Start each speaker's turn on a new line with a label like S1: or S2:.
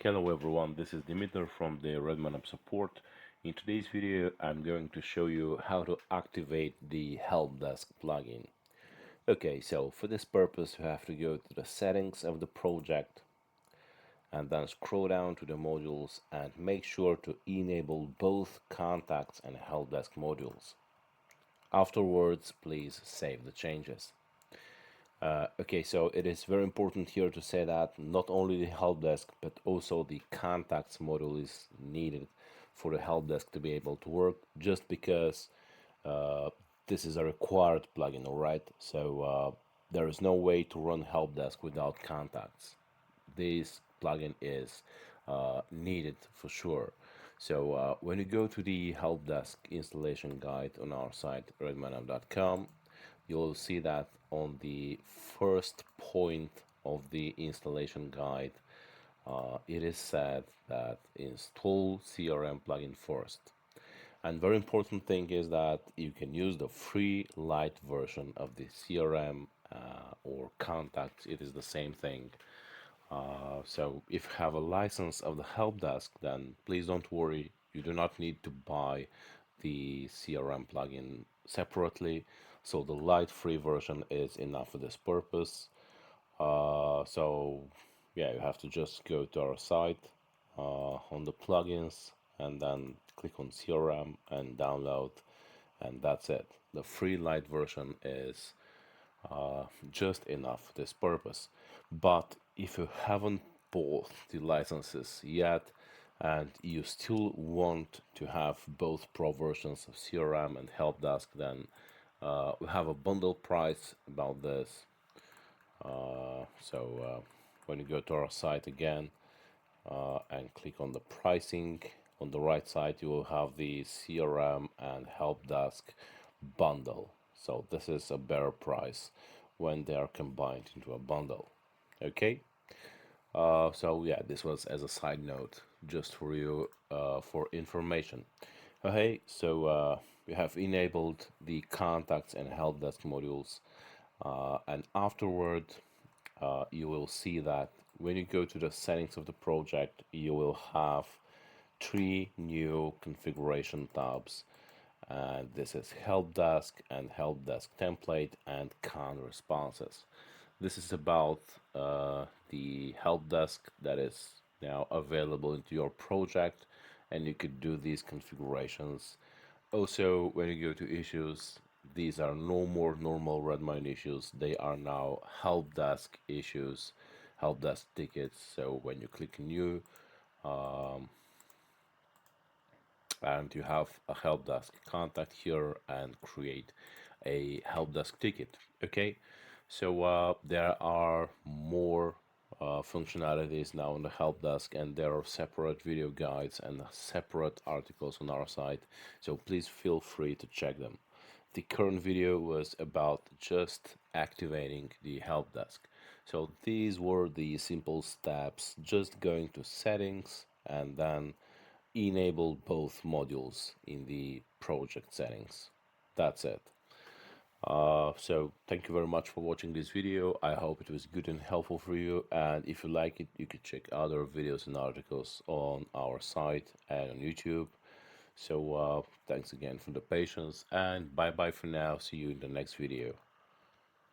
S1: Hello everyone, this is Dimitar from the RedmineUP support. In today's video, I'm going to show you how to activate the Helpdesk plugin. Okay, so for this purpose, you have to go to the settings of the project and then scroll down to the modules and make sure to enable both Contacts and Helpdesk modules. Afterwards, please save the changes. Okay, so it is very important here to say that not only the help desk but also the contacts module is needed for the help desk to be able to work, just because uh, this is a required plugin, all right? So there is no way to run help desk without contacts. This plugin is needed for sure. So when you go to the help desk installation guide on our site redmineUP.com, you'll see that on the first point of the installation guide, it is said that install CRM plugin first. And very important thing is that you can use the free light version of the CRM or contacts. It is the same thing. So if you have a license of the help desk, then please don't worry. You do not need to buy the CRM plugin separately. So the light free version is enough for this purpose. So yeah, you have to just go to our site on the plugins and then click on CRM and download, and that's it. The free light version is just enough for this purpose. But if you haven't bought the licenses yet and you still want to have both pro versions of CRM and Helpdesk, then we have a bundle price about this. When you go to our site again and click on the pricing, on the right side you will have the CRM and Helpdesk bundle. So this is a better price when they are combined into a bundle. Okay, so yeah, this was as a side note just for you for information. Okay, so we have enabled the contacts and helpdesk modules, and afterward you will see that when you go to the settings of the project, you will have three new configuration tabs, and this is help desk and help desk template and con responses. This is about the help desk that is now available into your project, and you could do these configurations. Also, when you go to issues, these are no more normal Redmine issues. They are now help desk issues, help desk tickets. So when you click new, um, and you have a help desk contact here and create a help desk ticket. Okay, so there are more functionalities now on the help desk, and there are separate video guides and separate articles on our site, so please feel free to check them. The current video was about just activating the help desk. So these were the simple steps, just going to settings and then enable both modules in the project settings. That's it. So thank you very much for watching this video. I hope it was good and helpful for you, and if you like it, you could check other videos and articles on our site and on YouTube. So thanks again for the patience, and bye bye for now. See you in the next video.